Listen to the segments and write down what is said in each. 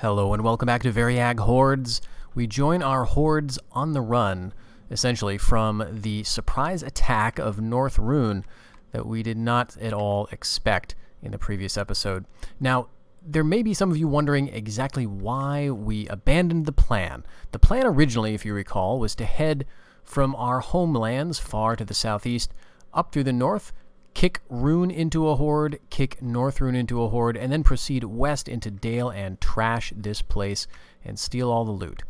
Hello and welcome back to Variag Hordes. We join our hordes on the run, essentially, from the surprise attack of North Rune that we did not at all expect in the previous episode. Now, there may be some of you wondering exactly why we abandoned the plan. The plan originally, if you recall, was to head from our homelands far to the southeast, up through the north, kick Rune into a horde, kick North Rune into a horde, and then proceed west into Dale and trash this place and steal all the loot.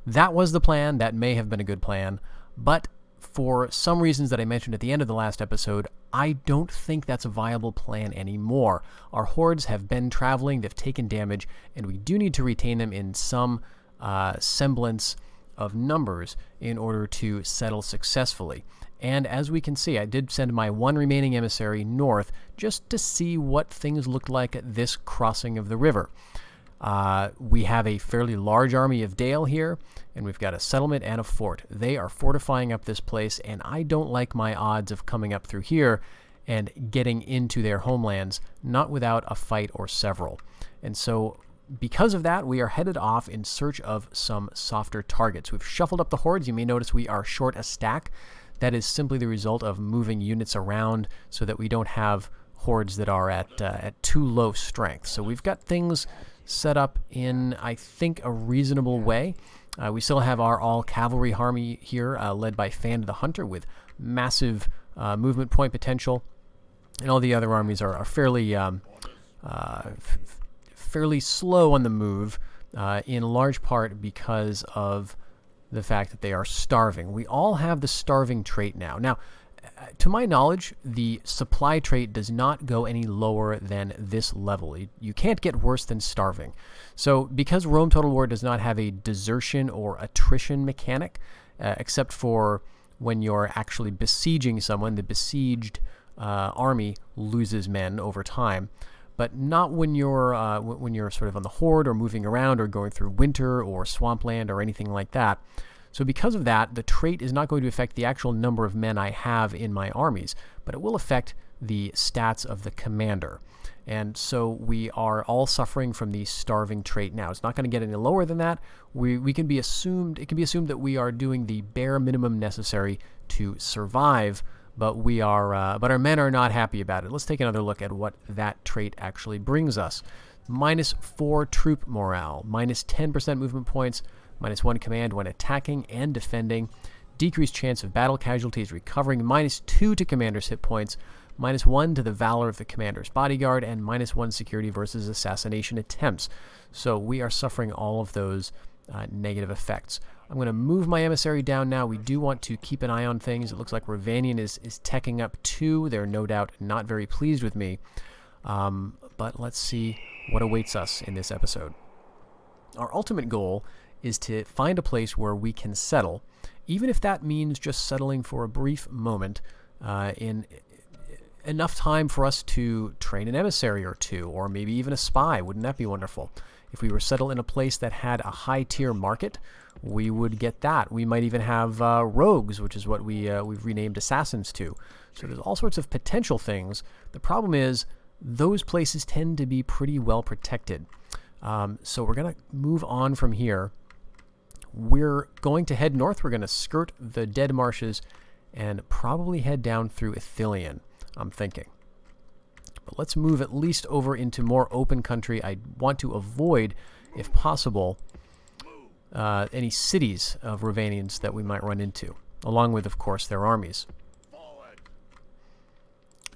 That was the plan. That may have been a good plan, but for some reasons that I mentioned at the end of the last episode, I don't think that's a viable plan anymore. Our hordes have been traveling, they've taken damage, and we do need to retain them in some semblance of numbers in order to settle successfully. And as we can see, I did send my one remaining emissary north just to see what things looked like at this crossing of the river. We have a fairly large army of Dale here, and we've got a settlement and a fort. They are fortifying up this place, and I don't like my odds of coming up through here and getting into their homelands, not without a fight or several. And so because of that, we are headed off in search of some softer targets. We've shuffled up the hordes. You may notice we are short a stack. That is simply the result of moving units around so that we don't have hordes that are at too low strength. So we've got things set up in, I think, a reasonable way. We still have our all-cavalry army here, led by Fan the Hunter, with massive movement point potential. And all the other armies are fairly slow on the move, in large part because of the fact that they are starving. We all have the starving trait now. Now, to my knowledge, the supply trait does not go any lower than this level. You can't get worse than starving. So because Rome Total War does not have a desertion or attrition mechanic, except for when you're actually besieging someone, the besieged army loses men over time. But not when you're sort of on the horde or moving around or going through winter or swampland or anything like that. So because of that, the trait is not going to affect the actual number of men I have in my armies, but it will affect the stats of the commander. And so we are all suffering from the starving trait now. It's not going to get any lower than that. It can be assumed that we are doing the bare minimum necessary to survive. But but our men are not happy about it. Let's take another look at what that trait actually brings us. -4 troop morale, -10% movement points, -1 command when attacking and defending, decreased chance of battle casualties recovering, -2 to commander's hit points, -1 to the valor of the commander's bodyguard, and -1 security versus assassination attempts. So we are suffering all of those negative effects. I'm going to move my emissary down now. We do want to keep an eye on things. It looks like Ravanian is teching up too. They're no doubt not very pleased with me. But let's see what awaits us in this episode. Our ultimate goal is to find a place where we can settle, even if that means just settling for a brief moment in enough time for us to train an emissary or two, or maybe even a spy. Wouldn't that be wonderful? If we were settled in a place that had a high-tier market, we would get that. We might even have rogues, which is what we've renamed assassins to. So there's all sorts of potential things. The problem is those places tend to be pretty well protected. So we're going to move on from here. We're going to head north. We're going to skirt the Dead Marshes and probably head down through Ithilien, I'm thinking. But let's move at least over into more open country. I want to avoid, if possible, any cities of Ravanians that we might run into, along with, of course, their armies.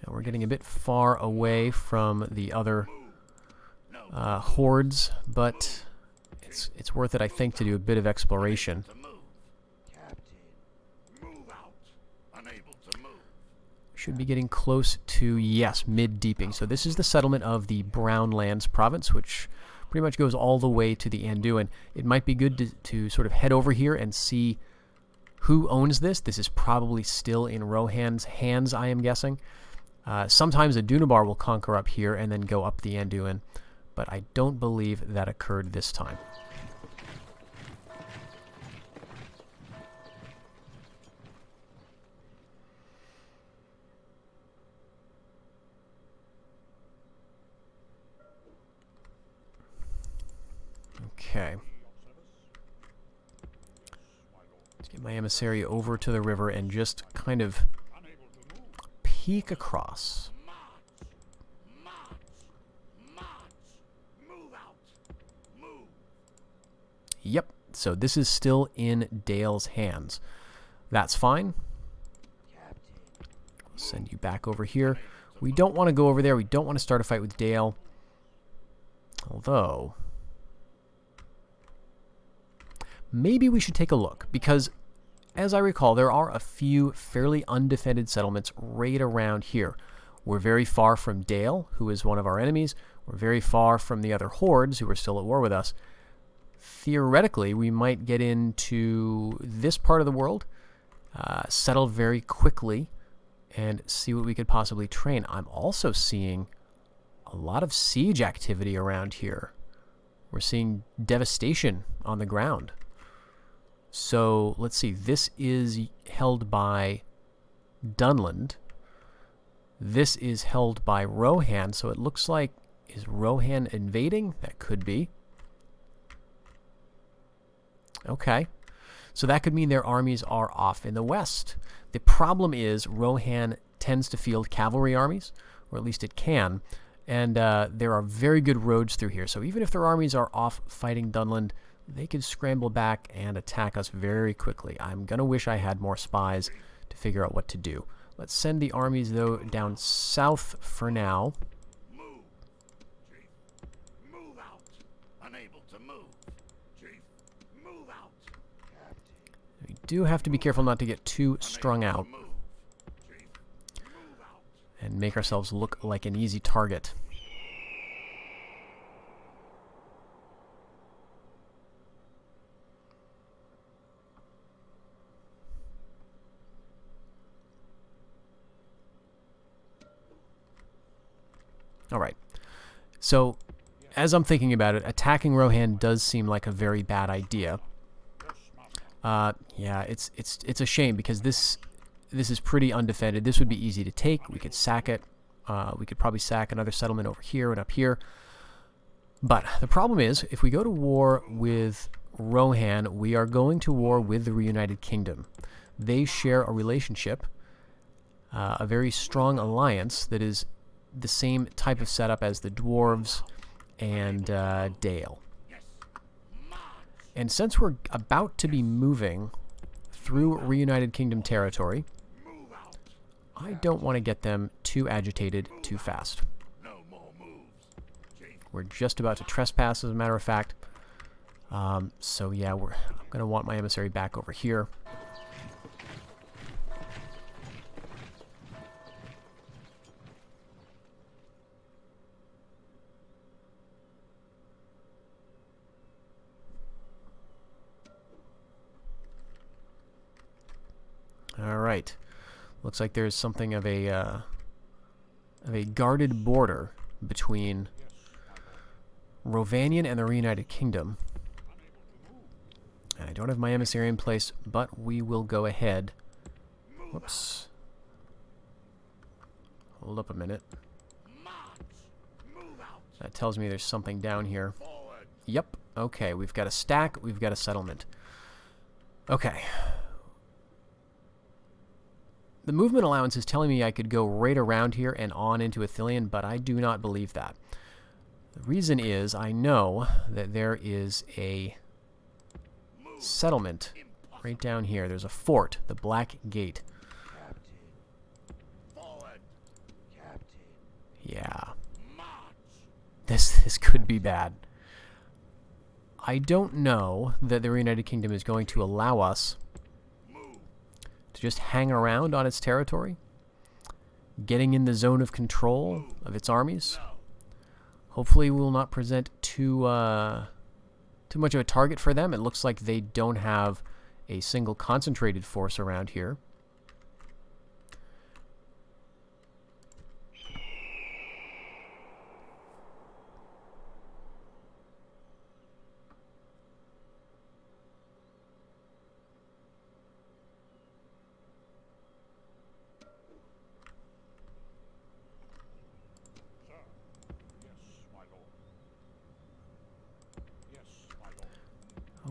And we're getting a bit far away from the other hordes, but it's worth it, I think, to do a bit of exploration. Should be getting close to, yes, mid-deeping. So this is the settlement of the Brownlands province, which pretty much goes all the way to the Anduin. It might be good to sort of head over here and see who owns this. This is probably still in Rohan's hands, I am guessing. Sometimes a Dunabar will conquer up here and then go up the Anduin, but I don't believe that occurred this time. Okay. Let's get my emissary over to the river and just kind of peek across. Yep, so this is still in Dale's hands. That's fine. I'll send you back over here. We don't want to go over there. We don't want to start a fight with Dale. Although, maybe we should take a look, because as I recall, there are a few fairly undefended settlements right around here. We're very far from Dale, who is one of our enemies. We're very far from the other hordes who are still at war with us. Theoretically, we might get into this part of the world, settle very quickly, and see what we could possibly train. I'm also seeing a lot of siege activity around here. We're seeing devastation on the ground. So, let's see. This is held by Dunland. This is held by Rohan, so it looks like... Is Rohan invading? That could be. Okay. So that could mean their armies are off in the west. The problem is Rohan tends to field cavalry armies, or at least it can, and there are very good roads through here. So even if their armies are off fighting Dunland, they could scramble back and attack us very quickly. I'm going to wish I had more spies to figure out what to do. Let's send the armies, though, down south for now. We do have to be careful not to get too strung out and make ourselves look like an easy target. All right. So, as I'm thinking about it, attacking Rohan does seem like a very bad idea. Yeah, it's a shame because this is pretty undefended. This would be easy to take. We could sack it. We could probably sack another settlement over here and up here. But the problem is, if we go to war with Rohan, we are going to war with the Reunited Kingdom. They share a relationship, a very strong alliance that is the same type of setup as the Dwarves and Dale. And since we're about to be moving through Reunited Kingdom territory, I don't want to get them too agitated too fast. We're just about to trespass, as a matter of fact. So yeah, I'm going to want my emissary back over here. All right. Looks like there's something of a guarded border between Rovanian and the Reunited Kingdom. And I don't have my emissary in place, but we will go ahead. Whoops. Hold up a minute. That tells me there's something down here. Yep. Okay, we've got a stack, we've got a settlement. Okay. The movement allowance is telling me I could go right around here and on into Ithilien, but I do not believe that. The reason is I know that there is a settlement right down here. There's a fort, the Black Gate. Yeah. This could be bad. I don't know that the Reunited Kingdom is going to allow us to just hang around on its territory, getting in the zone of control of its armies. Hopefully we will not present too much of a target for them. It looks like they don't have a single concentrated force around here.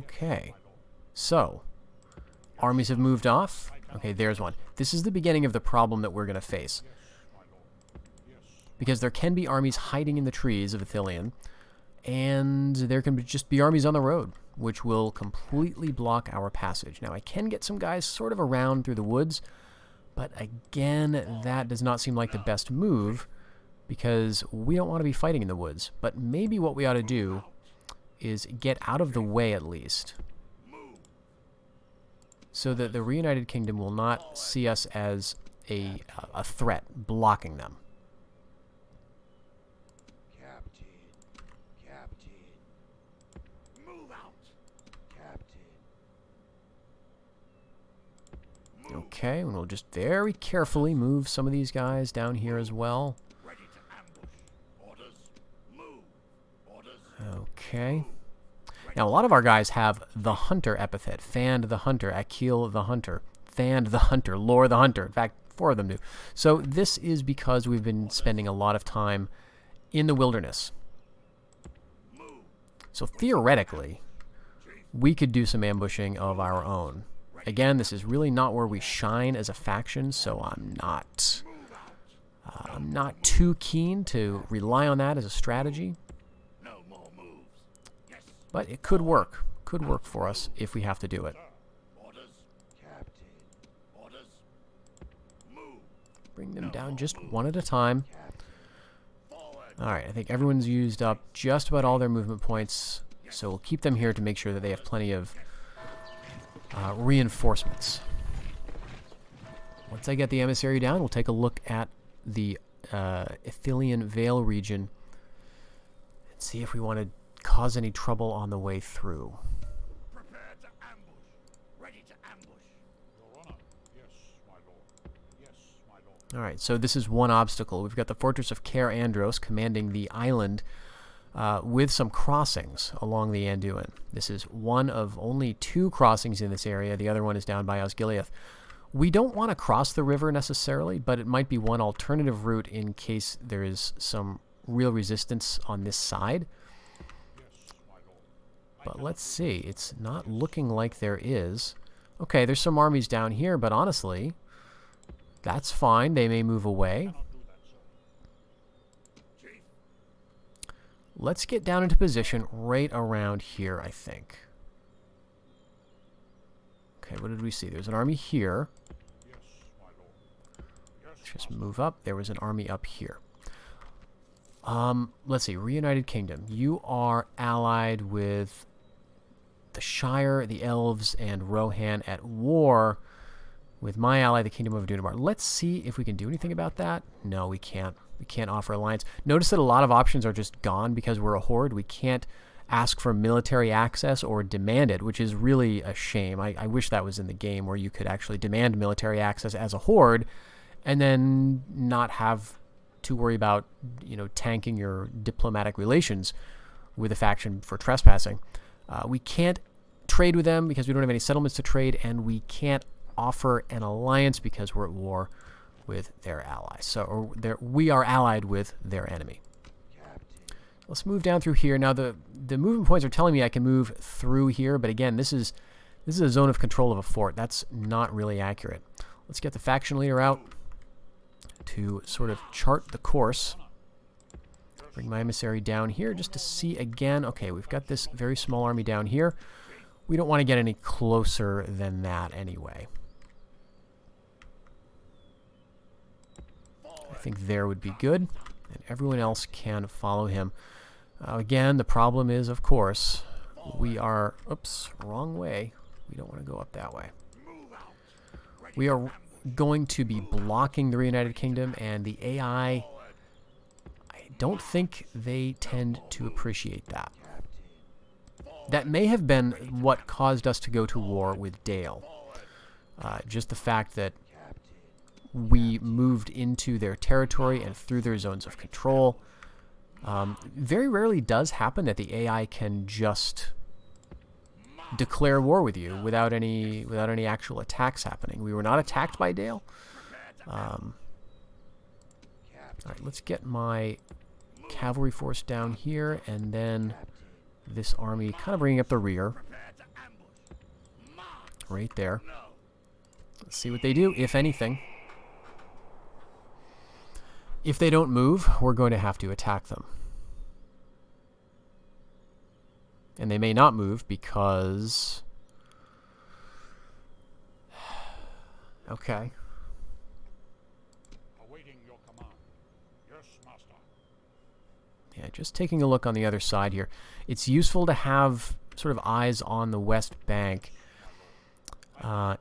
Okay. So, armies have moved off. Okay, there's one. This is the beginning of the problem that we're going to face. Because there can be armies hiding in the trees of Ithilien, and there can just be armies on the road, which will completely block our passage. Now, I can get some guys sort of around through the woods, but again, that does not seem like the best move, because we don't want to be fighting in the woods. But maybe what we ought to do is get out of the way at least, so that the Reunited Kingdom will not see us as a threat, blocking them. Okay, and we'll just very carefully move some of these guys down here as well. Okay. Now, a lot of our guys have the Hunter epithet. Fanned the Hunter, Akil the Hunter, Fanned the Hunter, Lore the Hunter. In fact, 4 of them do. So this is because we've been spending a lot of time in the wilderness. So theoretically, we could do some ambushing of our own. Again, this is really not where we shine as a faction, so I'm not too keen to rely on that as a strategy. But it could work. Could work for us if we have to do it. Bring them down just one at a time. Alright, I think everyone's used up just about all their movement points, so we'll keep them here to make sure that they have plenty of reinforcements. Once I get the emissary down, we'll take a look at the Ithilien Vale region and see if we want to cause any trouble on the way through. Prepare to ambush. Ready to ambush. Your Honor. Yes, my lord. Yes, my lord. Alright, so this is one obstacle. We've got the Fortress of Caer Andros commanding the island with some crossings along the Anduin. This is one of only 2 crossings in this area. The other one is down by Osgiliath. We don't want to cross the river necessarily, but it might be one alternative route in case there is some real resistance on this side. But let's see. It's not looking like there is. Okay, there's some armies down here, but honestly, that's fine. They may move away. Let's get down into position right around here, I think. Okay, what did we see? There's an army here. Let's just move up. There was an army up here. Let's see. Reunited Kingdom. You are allied with the Shire, the Elves, and Rohan at war with my ally, the Kingdom of Dunamar. Let's see if we can do anything about that. No, we can't. We can't offer alliance. Notice that a lot of options are just gone because we're a horde. We can't ask for military access or demand it, which is really a shame. I wish that was in the game where you could actually demand military access as a horde and then not have to worry about, you know, tanking your diplomatic relations with a faction for trespassing. We can't trade with them because we don't have any settlements to trade, and we can't offer an alliance because we're at war with their allies. So we are allied with their enemy. Let's move down through here. Now the movement points are telling me I can move through here, but again, this is a zone of control of a fort. That's not really accurate. Let's get the faction leader out to sort of chart the course. Bring my emissary down here just to see again. Okay, we've got this very small army down here. We don't want to get any closer than that anyway. I think there would be good, and everyone else can follow him. Again, the problem is, of course, we are... Oops, wrong way. We don't want to go up that way. We are going to be blocking the Reunited Kingdom, and the AI... don't think they tend to appreciate that. That may have been what caused us to go to war with Dale. Just the fact that we moved into their territory and through their zones of control. Very rarely does happen that the AI can just declare war with you without any actual attacks happening. We were not attacked by Dale. All right, let's get my cavalry force down here, and then this army kind of bringing up the rear. right there. Let's see what they do, if anything. If they don't move, we're going to have to attack them. And they may not move because... Okay. Awaiting your command. Yes, master. Yeah, just taking a look on the other side here. It's useful to have sort of eyes on the west bank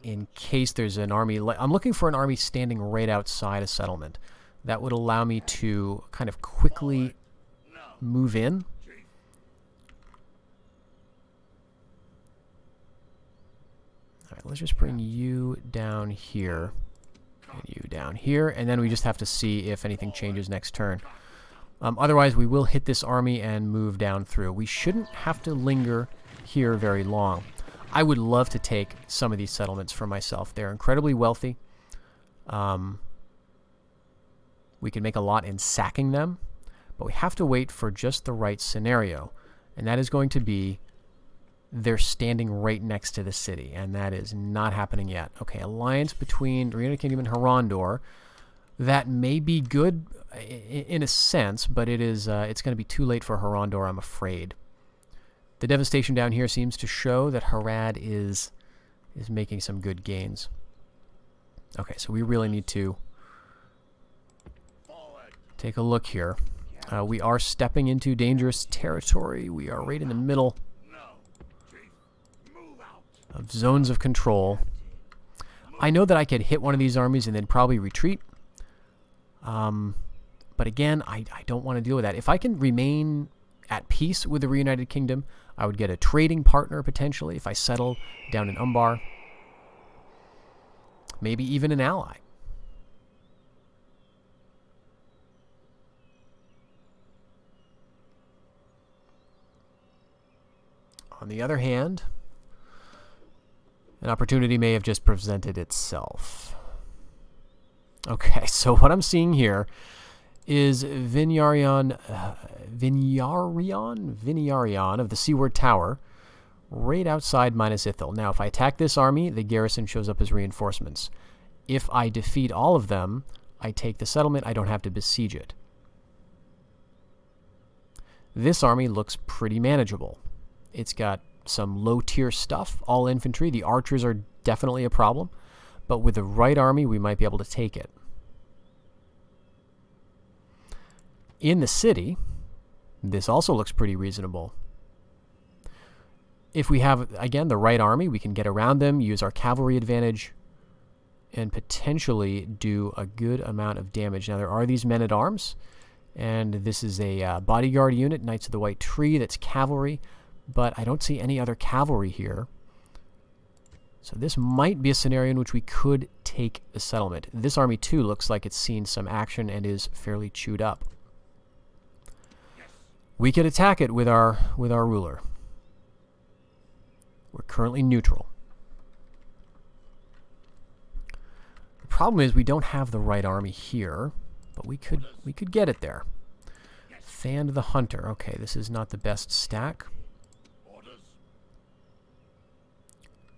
in case there's an army. I'm looking for an army standing right outside a settlement. That would allow me to kind of quickly move in. All right, let's just bring you down here and you down here, and then we just have to see if anything changes next turn. Otherwise, we will hit this army and move down through. We shouldn't have to linger here very long. I would love to take some of these settlements for myself. They're incredibly wealthy. We can make a lot in sacking them, but we have to wait for just the right scenario, and that is going to be they're standing right next to the city, and that is not happening yet. Okay, alliance between the United Kingdom and Harondor. That may be good in a sense, but it's going to be too late for Harondor, I'm afraid. The devastation down here seems to show that Harad is making some good gains. Okay, so we really need to take a look here. We are stepping into dangerous territory. We are right in the middle of zones of control. I know that I could hit one of these armies and then probably retreat. But again, I don't want to deal with that. If I can remain at peace with the Reunited Kingdom, I would get a trading partner potentially if I settle down in Umbar. Maybe even an ally. On the other hand, an opportunity may have just presented itself. Okay, so what I'm seeing here is Vinyarion of the Seaward Tower, right outside Minas Ithil. Now, if I attack this army, the garrison shows up as reinforcements. If I defeat all of them, I take the settlement. I don't have to besiege it. This army looks pretty manageable. It's got some low-tier stuff, all infantry. The archers are definitely a problem, but with the right army, we might be able to take it. In the city, this also looks pretty reasonable. If we have, again, the right army, we can get around them, use our cavalry advantage, and potentially do a good amount of damage. Now, there are these men-at-arms, and this is a bodyguard unit, Knights of the White Tree, that's cavalry, but I don't see any other cavalry here. So this might be a scenario in which we could take the settlement. This army, too, looks like it's seen some action and is fairly chewed up. We could attack it with our ruler. We're currently neutral. The problem is we don't have the right army here, but we could get it there. Thand the Hunter. Okay, this is not the best stack.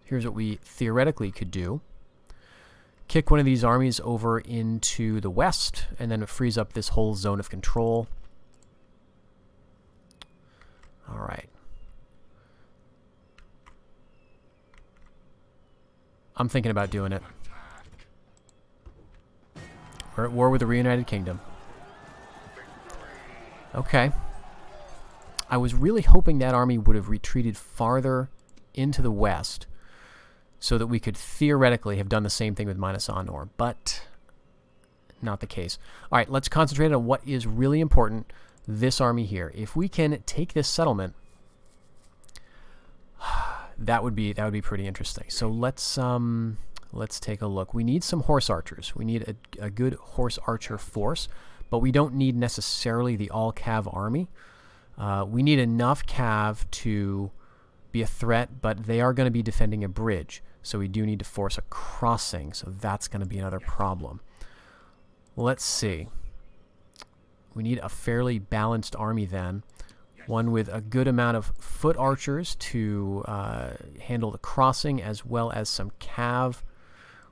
Here's what we theoretically could do. Kick one of these armies over into the west, and then it frees up this whole zone of control. All right. I'm thinking about doing it. We're at war with the Reunited Kingdom. Okay. I was really hoping that army would have retreated farther into the west so that we could theoretically have done the same thing with Minas Anor, but not the case. All right, let's concentrate on what is really important. This army here. If we can take this settlement, that would be pretty interesting. So let's take a look. We need some horse archers. We need a good horse archer force, but we don't need necessarily the all cav army. We need enough cav to be a threat, but they are going to be defending a bridge, so we do need to force a crossing. So that's going to be another problem. Let's see. We need a fairly balanced army then. One with a good amount of foot archers to handle the crossing, as well as some cav.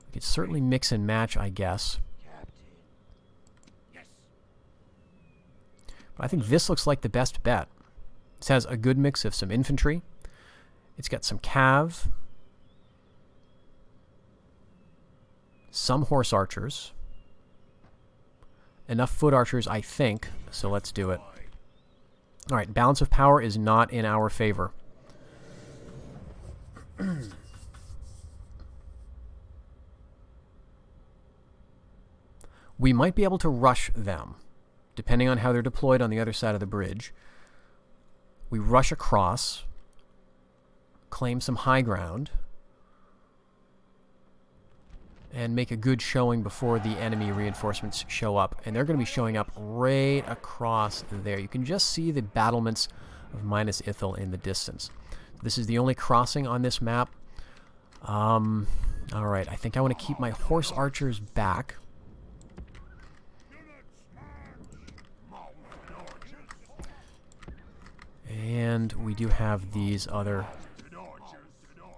We could certainly mix and match, I guess. Yes. But I think this looks like the best bet. This has a good mix of some infantry. It's got some cav, some horse archers, enough foot archers, I think, so let's do it. All right, balance of power is not in our favor. We might be able to rush them, depending on how they're deployed on the other side of the bridge. We rush across, claim some high ground, and make a good showing before the enemy reinforcements show up. And they're going to be showing up right across there. You can just see the battlements of Minas Ithil in the distance. This is the only crossing on this map. Alright, I think I want to keep my horse archers back. And we do have these other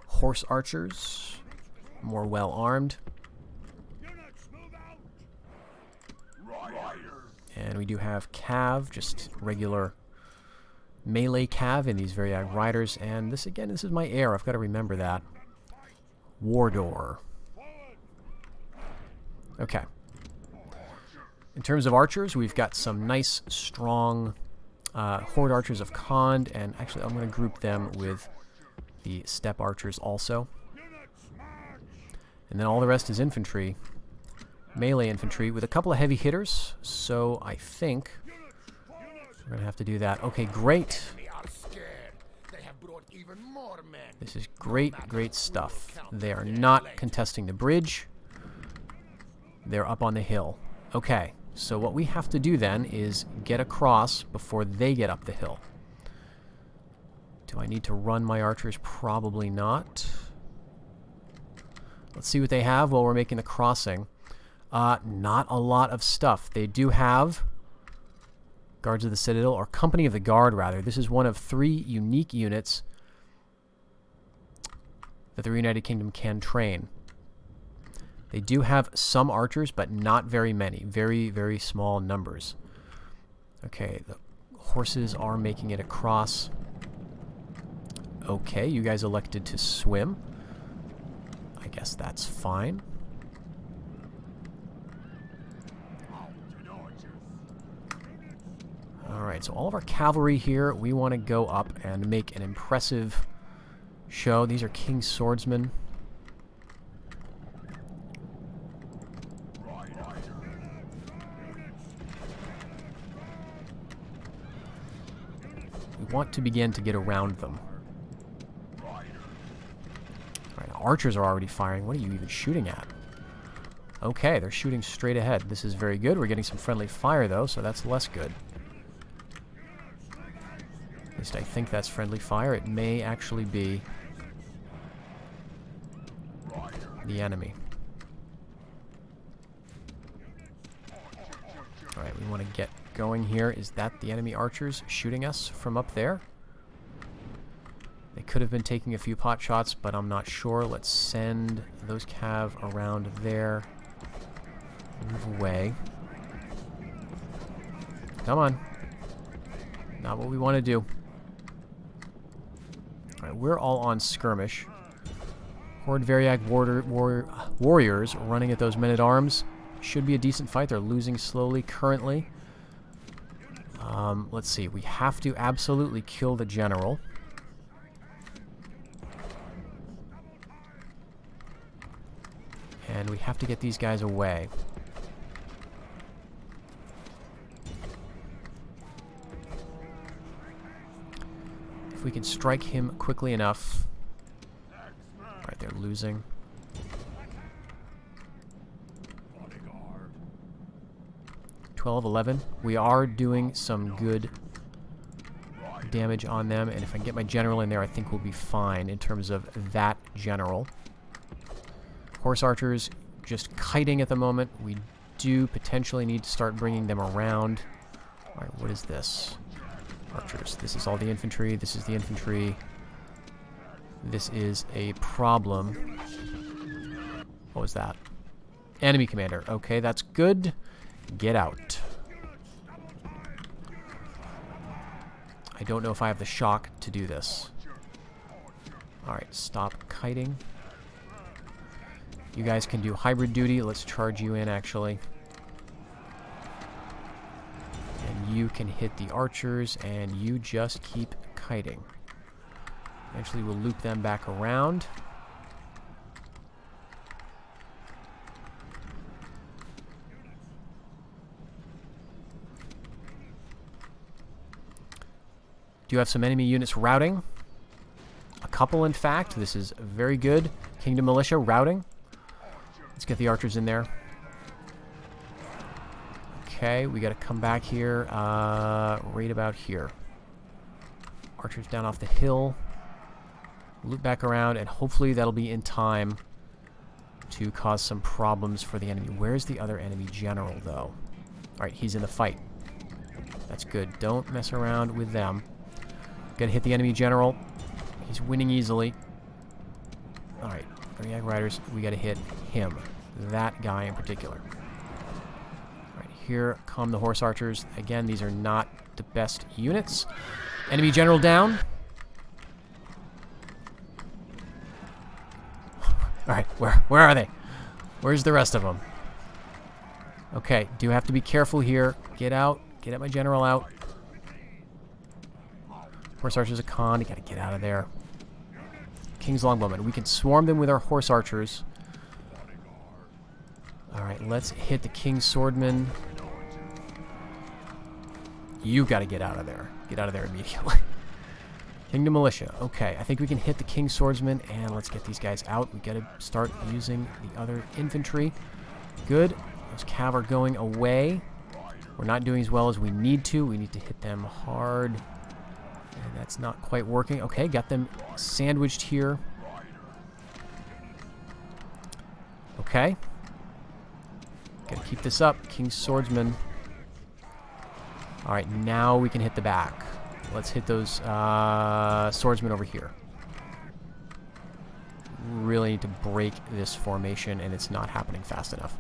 horse archers, more well-armed. And we do have cav, just regular melee cav in these Variag riders. And this, again, this is my heir. I've got to remember that. War door. Okay. In terms of archers, we've got some nice, strong horde archers of Khand. And actually, I'm going to group them with the steppe archers also. And then all the rest is infantry. Melee infantry with a couple of heavy hitters, so I think we're going to have to do that. Okay, great. This is great, great stuff. They are not contesting the bridge. They're up on the hill. Okay, so what we have to do then is get across before they get up the hill. Do I need to run my archers? Probably not. Let's see what they have while we're making the crossing. Not a lot of stuff. They do have Guards of the Citadel, or Company of the Guard, rather. This is one of 3 unique units that the Reunited Kingdom can train. They do have some archers, but not very many. Very, very small numbers. Okay, the horses are making it across. Okay, you guys elected to swim. I guess that's fine. Alright, so all of our cavalry here, we want to go up and make an impressive show. These are King's swordsmen. We want to begin to get around them. Alright, archers are already firing. What are you even shooting at? Okay, they're shooting straight ahead. This is very good. We're getting some friendly fire, though, so that's less good. At least I think that's friendly fire. It may actually be the enemy. Alright, we want to get going here. Is that the enemy archers shooting us from up there? They could have been taking a few pot shots, but I'm not sure. Let's send those cav around there. Move away. Come on. Not what we want to do. Alright, we're all on skirmish. Horde Variag warriors running at those men-at-arms. Should be a decent fight. They're losing slowly currently. Let's see. We have to absolutely kill the general. And we have to get these guys away. If we can strike him quickly enough. Alright, they're losing. (12, 11). We are doing some good damage on them, and if I can get my general in there, I think we'll be fine in terms of that general. Horse archers just kiting at the moment. We do potentially need to start bringing them around. Alright, what is this? Archers. This is all the infantry. This is the infantry. This is a problem. What was that? Enemy commander. Okay, that's good. Get out. I don't know if I have the shock to do this. Alright, stop kiting. You guys can do hybrid duty. Let's charge you in, actually. And you can hit the archers, and you just keep kiting. Eventually we'll loop them back around. Do have some enemy units routing. A couple, in fact. This is very good. Kingdom Militia routing. Let's get the archers in there. Okay, we got to come back here right about here. Archers down off the hill. Loop back around, and hopefully that'll be in time to cause some problems for the enemy. Where's the other enemy general, though? Alright, he's in the fight. That's good. Don't mess around with them. Gotta hit the enemy general. He's winning easily. Alright, Variag Riders, we gotta hit him. That guy in particular. Alright, here come the horse archers. Again, these are not the best units. Enemy general down. Alright, where are they? Where's the rest of them? Okay, do have to be careful here. Get out. Get my general out. Horse archers a con. You gotta get out of there. King's Longbowmen. We can swarm them with our horse archers. Alright, let's hit the King's Swordmen. You gotta get out of there. Get out of there immediately. Kingdom Militia. Okay, I think we can hit the King's Swordsman, and let's get these guys out. We gotta start using the other infantry. Good. Those cav are going away. We're not doing as well as we need to. We need to hit them hard. And that's not quite working. Okay, got them sandwiched here. Okay. Gotta keep this up. King's Swordsman. Alright, now we can hit the back. Let's hit those swordsmen over here. Really need to break this formation, and it's not happening fast enough.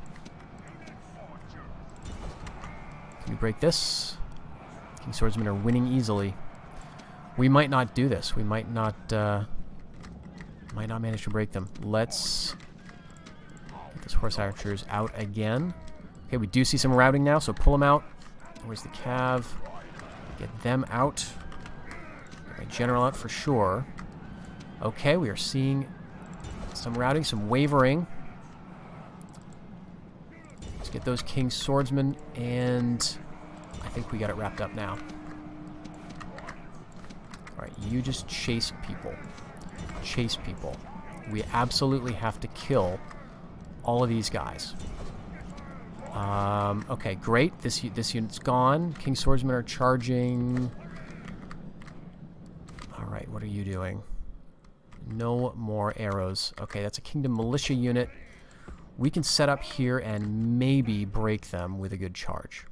Can we break this? King Swordsmen are winning easily. We might not do this. We might not manage to break them. Let's get those horse archers out again. Okay, we do see some routing now, so pull them out. Where's the cav? Get them out. Get my general out for sure. Okay, we are seeing some routing, some wavering. Let's get those King's Swordsmen, and I think we got it wrapped up now. Alright, you just chase people. Chase people. We absolutely have to kill all of these guys. Okay, great. This unit's gone. King's Swordsmen are charging. Alright, what are you doing? No more arrows. Okay, that's a Kingdom Militia unit. We can set up here and maybe break them with a good charge.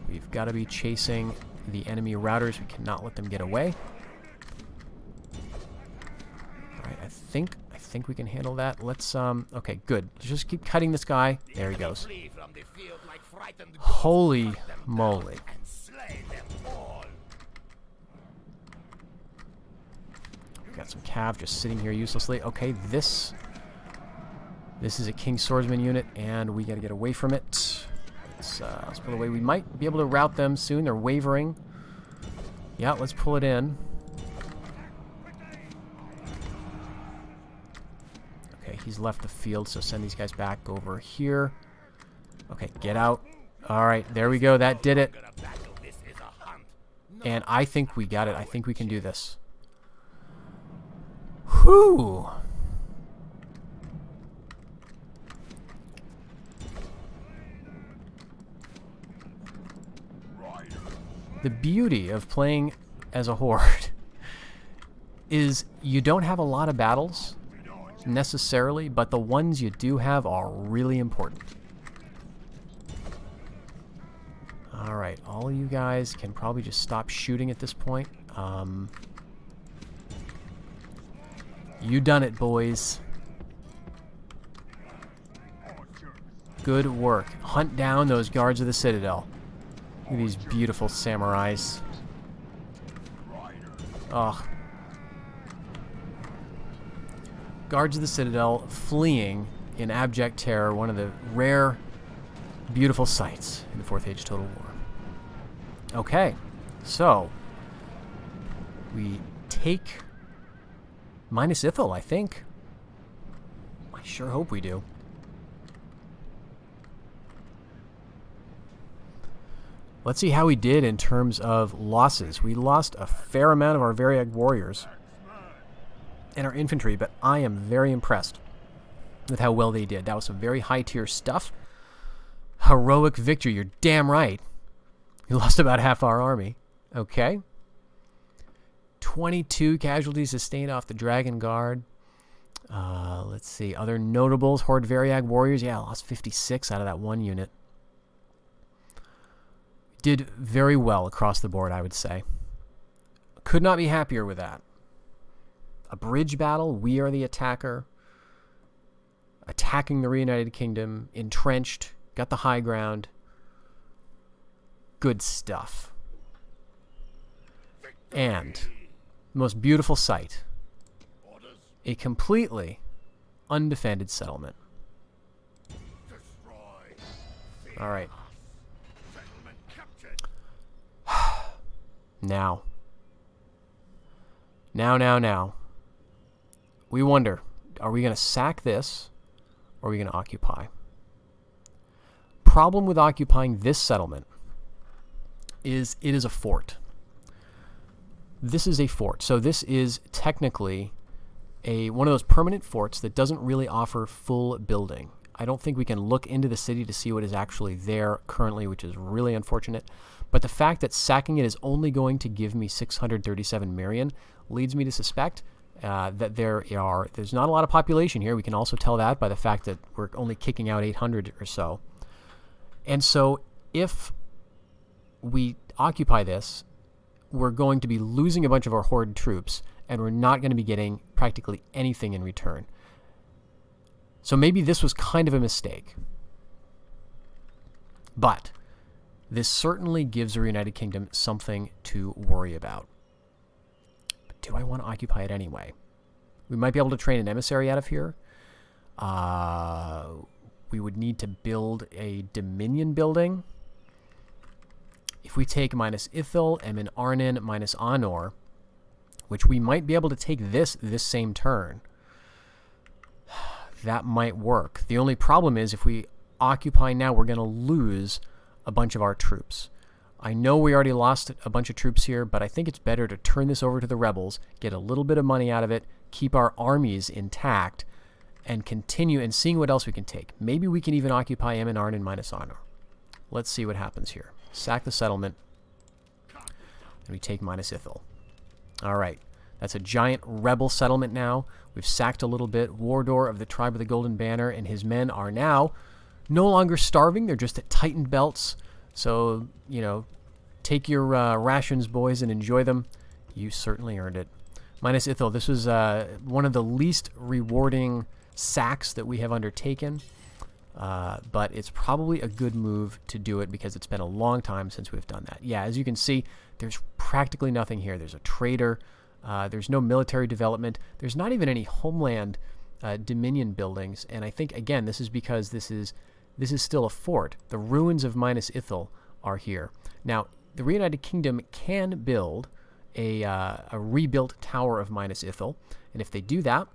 We've got to be chasing the enemy routers. We cannot let them get away. Alright, I think we can handle that. Let's, okay, good. Let's just keep cutting this guy. There he goes. Holy moly. We've got some cav just sitting here uselessly. Okay, this is a King's Swordsman unit, and we got to get away from it. Let's pull away. We might be able to rout them soon. They're wavering. Yeah, let's pull it in. Okay, he's left the field, so send these guys back over here. Okay, get out. Alright, there we go. That did it. And I think we got it. I think we can do this. Whew! The beauty of playing as a horde is you don't have a lot of battles necessarily, but the ones you do have are really important. Alright, all you guys can probably just stop shooting at this point. You done it, boys. Good work. Hunt down those guards of the Citadel. Look at these beautiful samurais. Ugh. Guards of the Citadel fleeing in abject terror, one of the rare, beautiful sights in the Fourth Age Total War. Okay, so we take minus Ithil, I think. I sure hope we do. Let's see how we did in terms of losses. We lost a fair amount of our Variag warriors and our infantry, but I am very impressed with how well they did. That was some very high-tier stuff. Heroic victory, you're damn right. We lost about half our army. Okay. 22 casualties sustained off the Dragon Guard. Let's see. Other notables, Horde Variag warriors. Yeah, I lost 56 out of that one unit. Did very well across the board, I would say. Could not be happier with that. A bridge battle. We are the attacker. Attacking the Reunited Kingdom. Entrenched. Got the high ground. Good stuff. And the most beautiful sight. A completely undefended settlement. All right. Now. We wonder, are we going to sack this or are we going to occupy? Problem with occupying this settlement is it is a fort. This is a fort. So this is technically one of those permanent forts that doesn't really offer full building. I don't think we can look into the city to see what is actually there currently, which is really unfortunate. But the fact that sacking it is only going to give me 637 Marion leads me to suspect that there's not a lot of population here. We can also tell that by the fact that we're only kicking out 800 or so. And so if we occupy this, we're going to be losing a bunch of our Horde troops, and we're not going to be getting practically anything in return. So maybe this was kind of a mistake. But this certainly gives the United Kingdom something to worry about. But do I want to occupy it anyway? We might be able to train an emissary out of here. We would need to build a Dominion building. If we take minus Ithil, Emin Arnin, minus Honor, which we might be able to take this same turn, that might work. The only problem is if we occupy now, we're going to lose a bunch of our troops. I know we already lost a bunch of troops here, but I think it's better to turn this over to the rebels, get a little bit of money out of it, keep our armies intact, and continue and seeing what else we can take. Maybe we can even occupy Emin Arnin minus Honor. Let's see what happens here. Sack the settlement, and we take minus Ithil. All right. That's a giant rebel settlement now. We've sacked a little bit. Wardor of the Tribe of the Golden Banner and his men are now no longer starving. They're just at tightened belts. So, you know, take your rations, boys, and enjoy them. You certainly earned it. Minus Ithil, this was one of the least rewarding sacks that we have undertaken. But it's probably a good move to do it because it's been a long time since we've done that. Yeah, as you can see, there's practically nothing here. There's a trader. There's no military development. There's not even any homeland dominion buildings. And I think, again, this is because this is still a fort. The ruins of Minus Ithil are here. Now, the Reunited Kingdom can build a rebuilt Tower of Minus Ithil. And if they do that,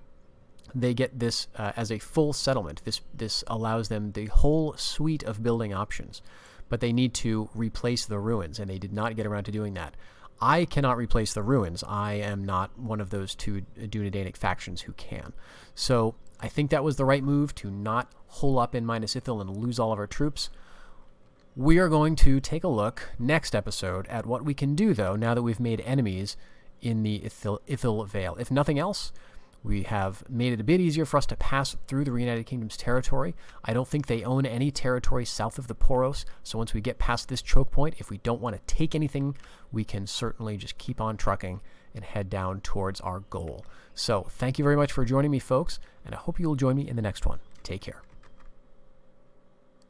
they get this as a full settlement. This allows them the whole suite of building options. But they need to replace the ruins, and they did not get around to doing that. I cannot replace the ruins. I am not one of those two Dunedainic factions who can. So I think that was the right move to not hole up in Minus Ithil and lose all of our troops. We are going to take a look next episode at what we can do, though, now that we've made enemies in the Ithil Vale. If nothing else, We have made it a bit easier for us to pass through the Reunited Kingdom's territory. I don't think they own any territory south of the Poros, so once we get past this choke point, if we don't want to take anything, we can certainly just keep on trucking and head down towards our goal. So thank you very much for joining me, folks, and I hope you will join me in the next one. Take care.